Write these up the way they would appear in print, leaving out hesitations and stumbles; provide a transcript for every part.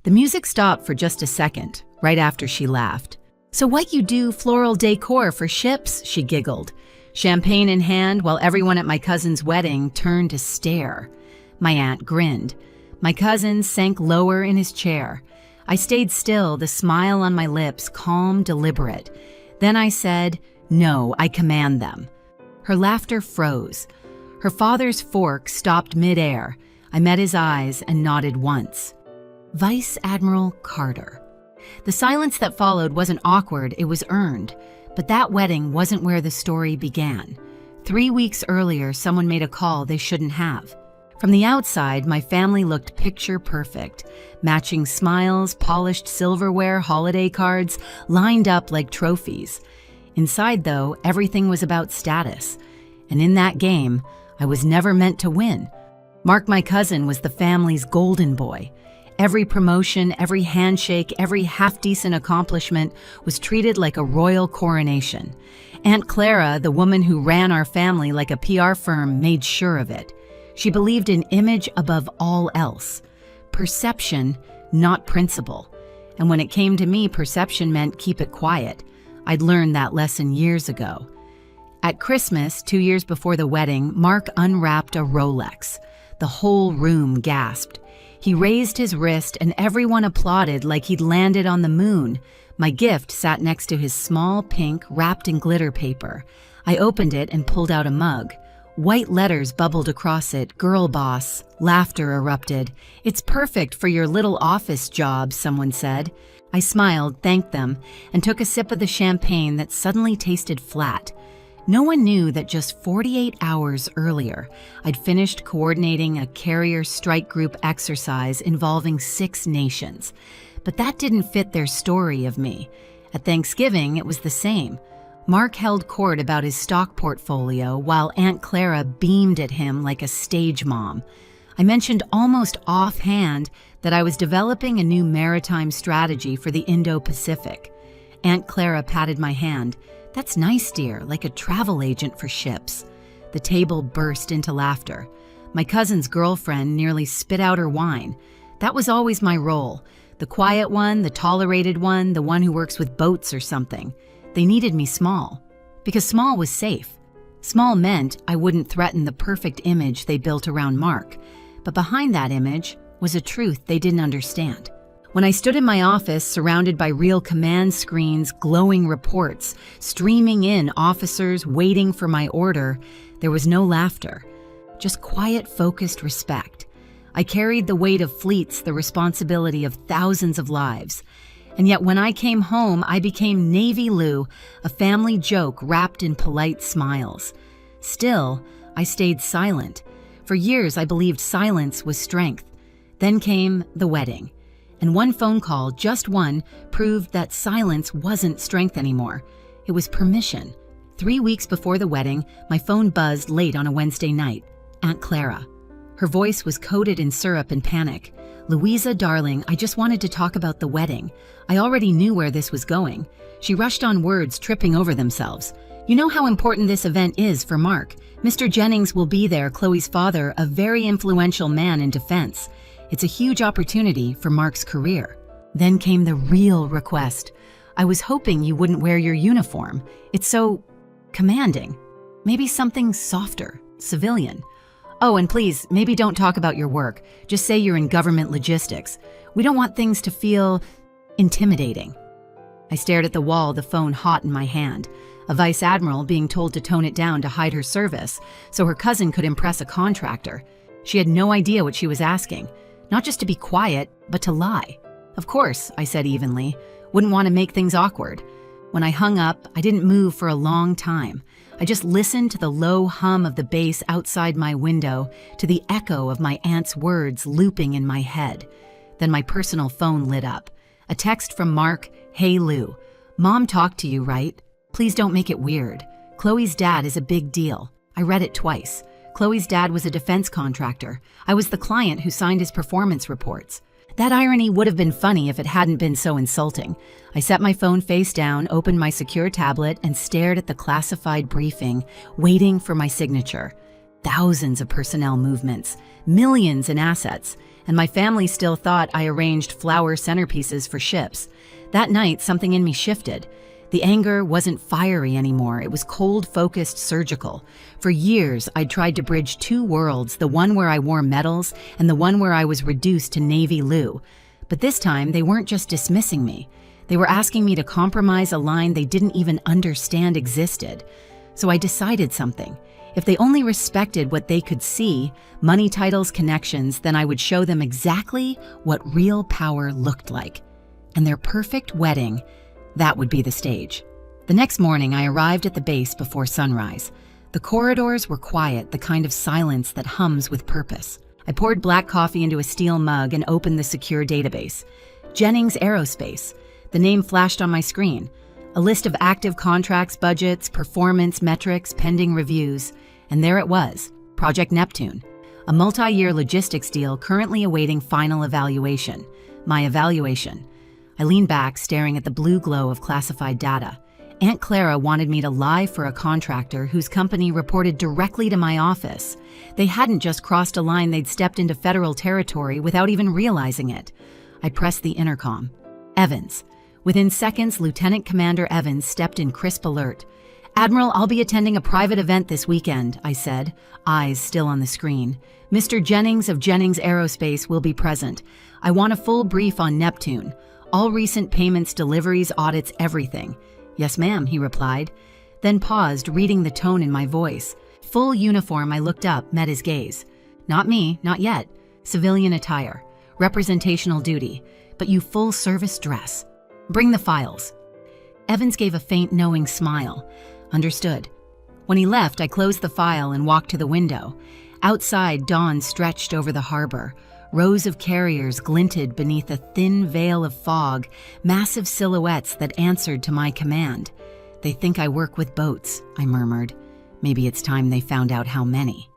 The music stopped for just a second, right after she laughed. "So what you do floral decor for ships?" she giggled, champagne in hand while everyone at my cousin's wedding turned to stare. My aunt grinned. My cousin sank lower in his chair. I stayed still, the smile on my lips, calm, deliberate. Then I said, "No, I command them." Her laughter froze. Her father's fork stopped midair. I met his eyes and nodded once. Vice Admiral Carter. The silence that followed wasn't awkward, it was earned. But that wedding wasn't where the story began. 3 weeks earlier, someone made a call they shouldn't have. From the outside, my family looked picture perfect. Matching smiles, polished silverware, holiday cards, lined up like trophies. Inside, though, everything was about status. And in that game, I was never meant to win. Mark, my cousin, was the family's golden boy. Every promotion, every handshake, every half-decent accomplishment was treated like a royal coronation. Aunt Clara, the woman who ran our family like a PR firm, made sure of it. She believed in image above all else. Perception, not principle. And when it came to me, perception meant keep it quiet. I'd learned that lesson years ago. At Christmas, 2 years before the wedding, Mark unwrapped a Rolex. The whole room gasped. He raised his wrist and everyone applauded like he'd landed on the moon. My gift sat next to his small pink, wrapped in glitter paper. I opened it and pulled out a mug. White letters bubbled across it, "Girl Boss." Laughter erupted. "It's perfect for your little office job," someone said. I smiled, thanked them, and took a sip of the champagne that suddenly tasted flat. No one knew that just 48 hours earlier, I'd finished coordinating a carrier strike group exercise involving 6 nations. But that didn't fit their story of me. At Thanksgiving, it was the same. Mark held court about his stock portfolio while Aunt Clara beamed at him like a stage mom. I mentioned almost offhand that I was developing a new maritime strategy for the Indo-Pacific. Aunt Clara patted my hand. "That's nice, dear, like a travel agent for ships." The table burst into laughter. My cousin's girlfriend nearly spit out her wine. That was always my role. The quiet one, the tolerated one, the one who works with boats or something. They needed me small, because small was safe. Small meant I wouldn't threaten the perfect image they built around Mark. But behind that image was a truth they didn't understand. When I stood in my office, surrounded by real command screens, glowing reports, streaming in officers waiting for my order, there was no laughter, just quiet, focused respect. I carried the weight of fleets, the responsibility of thousands of lives. And yet when I came home, I became Navy Lou, a family joke wrapped in polite smiles. Still, I stayed silent. For years, I believed silence was strength. Then came the wedding. And one phone call, just one, proved that silence wasn't strength anymore. It was permission. 3 weeks before the wedding, my phone buzzed late on a Wednesday night. Aunt Clara. Her voice was coated in syrup and panic. "Louisa, darling, I just wanted to talk about the wedding. I already knew where this was going." She rushed on words, tripping over themselves. "You know how important this event is for Mark. Mr. Jennings will be there, Chloe's father, a very influential man in defense. It's a huge opportunity for Mark's career." Then came the real request. "I was hoping you wouldn't wear your uniform. It's so commanding. Maybe something softer, civilian. Oh, and please, maybe don't talk about your work. Just say you're in government logistics. We don't want things to feel intimidating." I stared at the wall, the phone hot in my hand. A vice admiral being told to tone it down to hide her service so her cousin could impress a contractor. She had no idea what she was asking. Not just to be quiet, but to lie. "Of course," I said evenly. "Wouldn't want to make things awkward." When I hung up, I didn't move for a long time. I just listened to the low hum of the bass outside my window, to the echo of my aunt's words looping in my head. Then my personal phone lit up. A text from Mark. "Hey Lou, Mom talked to you, right? Please don't make it weird. Chloe's dad is a big deal." I read it twice. Chloe's dad was a defense contractor. I was the client who signed his performance reports. That irony would have been funny if it hadn't been so insulting. I set my phone face down, opened my secure tablet, and stared at the classified briefing, waiting for my signature. Thousands of personnel movements, millions in assets, and my family still thought I arranged flower centerpieces for ships. That night, something in me shifted. The anger wasn't fiery anymore, it was cold, focused, surgical. For years, I'd tried to bridge two worlds, the one where I wore medals and the one where I was reduced to Navy Lou. But this time, they weren't just dismissing me. They were asking me to compromise a line they didn't even understand existed. So I decided something. If they only respected what they could see, money, titles, connections, then I would show them exactly what real power looked like. And their perfect wedding, that would be the stage. The next morning, I arrived at the base before sunrise. The corridors were quiet, the kind of silence that hums with purpose. I poured black coffee into a steel mug and opened the secure database. Jennings Aerospace. The name flashed on my screen. A list of active contracts, budgets, performance metrics, pending reviews. And there it was, Project Neptune. A multi-year logistics deal currently awaiting final evaluation. My evaluation. I leaned back, staring at the blue glow of classified data. Aunt Clara wanted me to lie for a contractor whose company reported directly to my office. They hadn't just crossed a line, they'd stepped into federal territory without even realizing it. I pressed the intercom. Evans. Within seconds, Lieutenant Commander Evans stepped in crisp alert. "Admiral, I'll be attending a private event this weekend," I said, eyes still on the screen. "Mr. Jennings of Jennings Aerospace will be present. I want a full brief on Neptune. All recent payments, deliveries, audits, everything." "Yes, ma'am," he replied, then paused, reading the tone in my voice. Full uniform, I looked up, met his gaze. "Not me, not yet. Civilian attire. Representational duty. But you full service dress. Bring the files." Evans gave a faint, knowing smile. Understood. When he left, I closed the file and walked to the window. Outside, dawn stretched over the harbor. Rows of carriers glinted beneath a thin veil of fog, massive silhouettes that answered to my command. "They think I work with boats," I murmured. Maybe it's time they found out how many.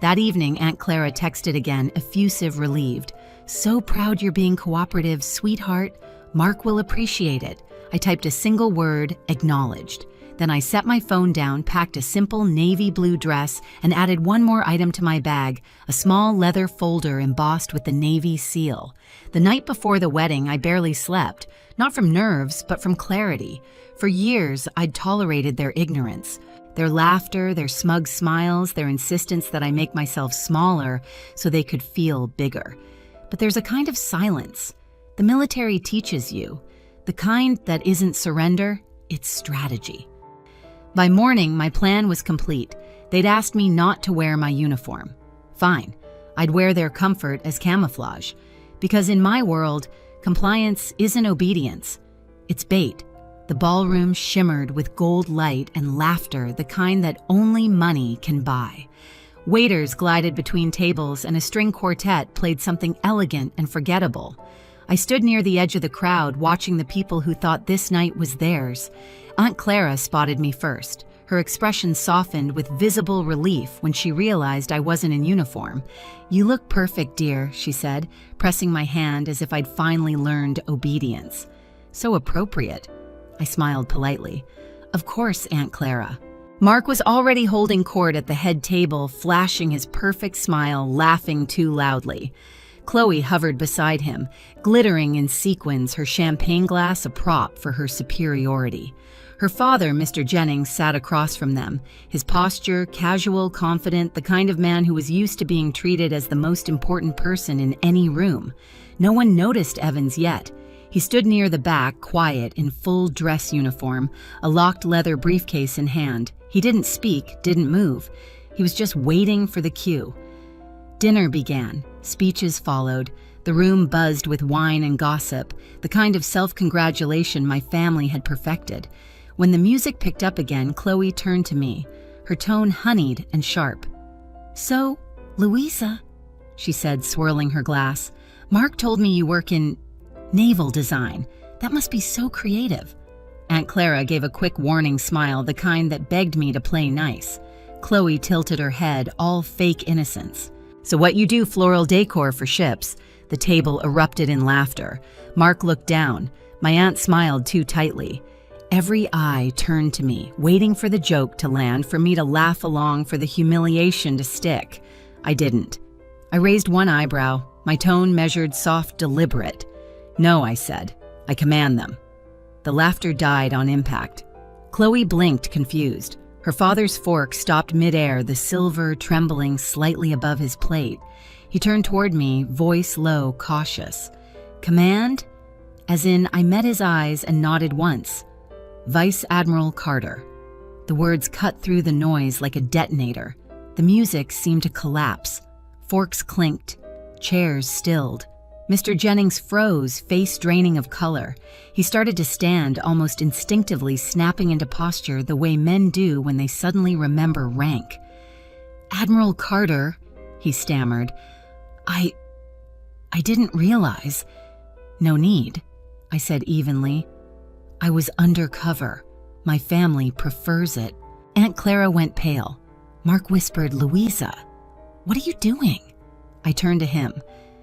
That evening, Aunt Clara texted again, effusive, relieved. "So proud you're being cooperative, sweetheart. Mark will appreciate it." I typed a single word, acknowledged. Then I set my phone down, packed a simple navy blue dress, and added one more item to my bag, a small leather folder embossed with the Navy seal. The night before the wedding, I barely slept, not from nerves, but from clarity. For years, I'd tolerated their ignorance. Their laughter, their smug smiles, their insistence that I make myself smaller so they could feel bigger. But there's a kind of silence. The military teaches you. The kind that isn't surrender, it's strategy. By morning, my plan was complete. They'd asked me not to wear my uniform. Fine, I'd wear their comfort as camouflage. Because in my world, compliance isn't obedience. It's bait. The ballroom shimmered with gold light and laughter, the kind that only money can buy. Waiters glided between tables and a string quartet played something elegant and forgettable. I stood near the edge of the crowd, watching the people who thought this night was theirs. Aunt Clara spotted me first. Her expression softened with visible relief when she realized I wasn't in uniform. "You look perfect, dear," she said, pressing my hand as if I'd finally learned obedience. "So appropriate." I smiled politely. "Of course, Aunt Clara." Mark was already holding court at the head table, flashing his perfect smile, laughing too loudly. Chloe hovered beside him, glittering in sequins, her champagne glass a prop for her superiority. Her father, Mr. Jennings, sat across from them, his posture casual, confident, the kind of man who was used to being treated as the most important person in any room. No one noticed Evans yet. He stood near the back, quiet, in full dress uniform, a locked leather briefcase in hand. He didn't speak, didn't move. He was just waiting for the cue. Dinner began. Speeches followed. The room buzzed with wine and gossip, the kind of self-congratulation my family had perfected. When the music picked up again, Chloe turned to me, her tone honeyed and sharp. "So, Louisa," she said, swirling her glass, "Mark told me you work in naval design. That must be so creative." Aunt Clara gave a quick warning smile, the kind that begged me to play nice. Chloe tilted her head, all fake innocence. "So what you do floral decor for ships?" The table erupted in laughter. Mark looked down. My aunt smiled too tightly. Every eye turned to me, waiting for the joke to land, for me to laugh along, for the humiliation to stick. I didn't. I raised one eyebrow. My tone measured soft, deliberate. "No," I said. "I command them." The laughter died on impact. Chloe blinked, confused. Her father's fork stopped midair, the silver trembling slightly above his plate. He turned toward me, voice low, cautious. "Command?" As in, I met his eyes and nodded once. "Vice Admiral Carter." The words cut through the noise like a detonator. The music seemed to collapse. Forks clinked. Chairs stilled. Mr. Jennings froze, face draining of color. He started to stand, almost instinctively snapping into posture the way men do when they suddenly remember rank. "Admiral Carter," he stammered. I didn't realize." "No need," I said evenly. "I was undercover. My family prefers it." Aunt Clara went pale. Mark whispered, "Louisa, what are you doing?" I turned to him.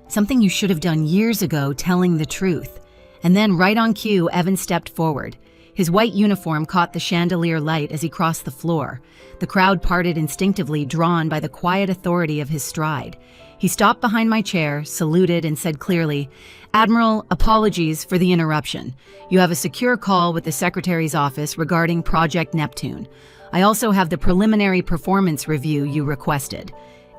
"Something you should have done years ago, telling the truth." And then, right on cue, Evan stepped forward. His white uniform caught the chandelier light as he crossed the floor. The crowd parted instinctively, drawn by the quiet authority of his stride. He stopped behind my chair, saluted, and said clearly, "Admiral, apologies for the interruption. You have a secure call with the Secretary's office regarding Project Neptune. I also have the preliminary performance review you requested."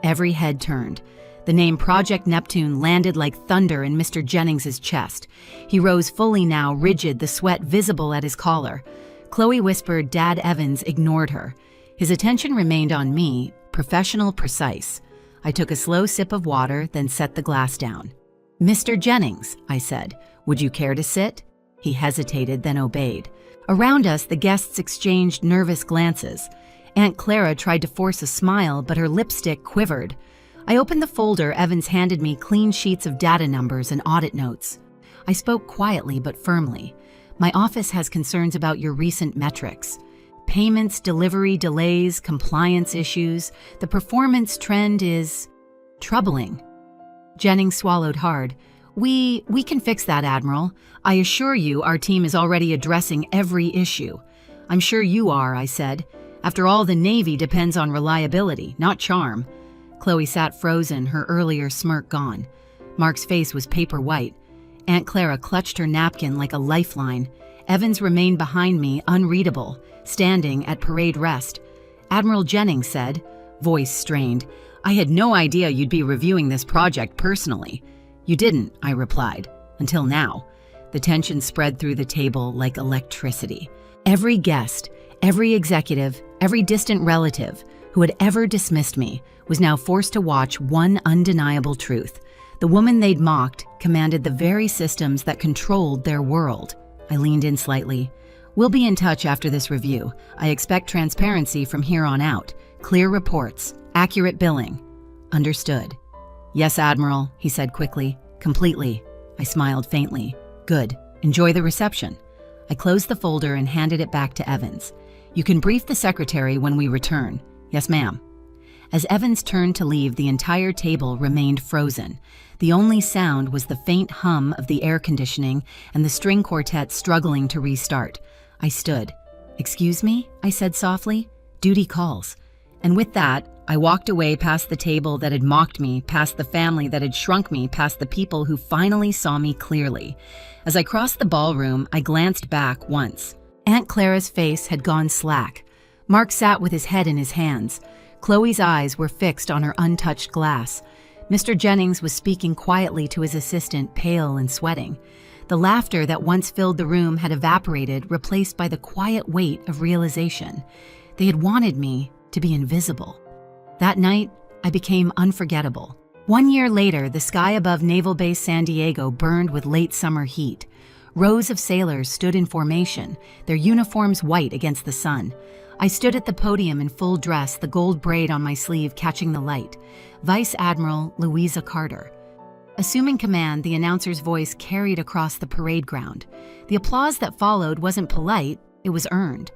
Every head turned. The name Project Neptune landed like thunder in Mr. Jennings's chest. He rose fully now, rigid, the sweat visible at his collar. Chloe whispered Dad Evans ignored her. His attention remained on me, professional, precise. I took a slow sip of water, then set the glass down. "Mr. Jennings," I said, "would you care to sit?" He hesitated, then obeyed. Around us, the guests exchanged nervous glances. Aunt Clara tried to force a smile, but her lipstick quivered. I opened the folder Evans handed me, clean sheets of data numbers and audit notes. I spoke quietly but firmly. "My office has concerns about your recent metrics. Payments, delivery delays, compliance issues. The performance trend is troubling." Jennings swallowed hard. We can fix that, Admiral. I assure you our team is already addressing every issue." "I'm sure you are," I said. "After all, the Navy depends on reliability, not charm." Chloe sat frozen, her earlier smirk gone. Mark's face was paper white. Aunt Clara clutched her napkin like a lifeline. Evans remained behind me, unreadable, standing at parade rest. Admiral Jennings said, voice strained, "I had no idea you'd be reviewing this project personally." "You didn't," I replied, "until now." The tension spread through the table like electricity. Every guest, every executive, every distant relative who had ever dismissed me was now forced to watch one undeniable truth. The woman they'd mocked commanded the very systems that controlled their world. I leaned in slightly. "We'll be in touch after this review. I expect transparency from here on out. Clear reports, accurate billing." "Understood." "Yes, Admiral," he said quickly. "Completely." I smiled faintly. "Good. Enjoy the reception." I closed the folder and handed it back to Evans. "You can brief the secretary when we return." "Yes, ma'am." As Evans turned to leave, the entire table remained frozen. The only sound was the faint hum of the air conditioning and the string quartet struggling to restart. I stood. "Excuse me?" I said softly. "Duty calls." And with that, I walked away past the table that had mocked me, past the family that had shrunk me, past the people who finally saw me clearly. As I crossed the ballroom, I glanced back once. Aunt Clara's face had gone slack. Mark sat with his head in his hands. Chloe's eyes were fixed on her untouched glass. Mr. Jennings was speaking quietly to his assistant, pale and sweating. The laughter that once filled the room had evaporated, replaced by the quiet weight of realization. They had wanted me to be invisible. That night, I became unforgettable. 1 year later, the sky above Naval Base San Diego burned with late summer heat. Rows of sailors stood in formation, their uniforms white against the sun. I stood at the podium in full dress, the gold braid on my sleeve catching the light. Vice Admiral Louisa Carter. Assuming command, the announcer's voice carried across the parade ground. The applause that followed wasn't polite, it was earned.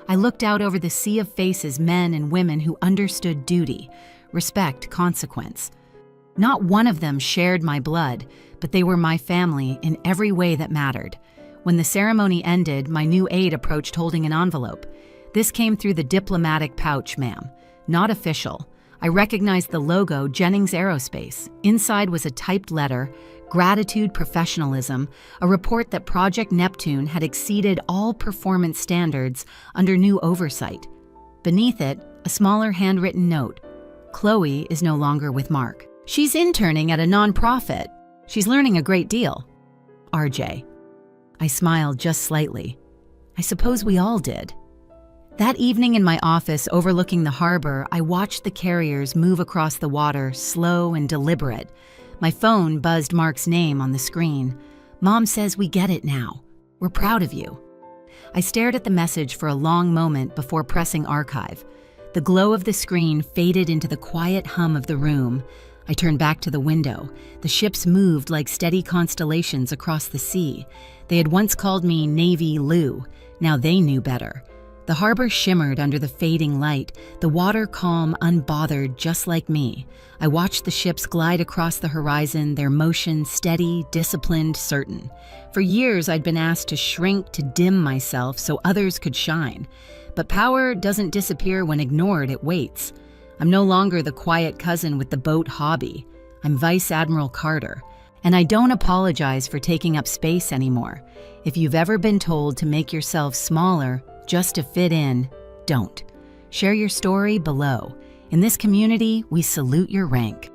I looked out over the sea of faces, men and women who understood duty, respect, consequence. Not one of them shared my blood, but they were my family in every way that mattered. When the ceremony ended, my new aide approached holding an envelope. "This came through the diplomatic pouch, ma'am. Not official. I recognized the logo, Jennings Aerospace. Inside was a typed letter, Gratitude Professionalism, a report that Project Neptune had exceeded all performance standards under new oversight. Beneath it, a smaller handwritten note. Chloe is no longer with Mark. She's interning at a nonprofit. She's learning a great deal. RJ. I smiled just slightly. I suppose we all did. That evening in my office overlooking the harbor, I watched the carriers move across the water, slow and deliberate. My phone buzzed Mark's name on the screen. Mom says we get it now. We're proud of you. I stared at the message for a long moment before pressing archive. The glow of the screen faded into the quiet hum of the room. I turned back to the window. The ships moved like steady constellations across the sea. They had once called me Navy Lou. Now they knew better. The harbor shimmered under the fading light, the water calm, unbothered, just like me. I watched the ships glide across the horizon, their motion steady, disciplined, certain. For years, I'd been asked to shrink, to dim myself so others could shine. But power doesn't disappear when ignored, it waits. I'm no longer the quiet cousin with the boat hobby. I'm Vice Admiral Carter. And I don't apologize for taking up space anymore. If you've ever been told to make yourself smaller, just to fit in, don't. Share your story below. In this community, we salute your rank.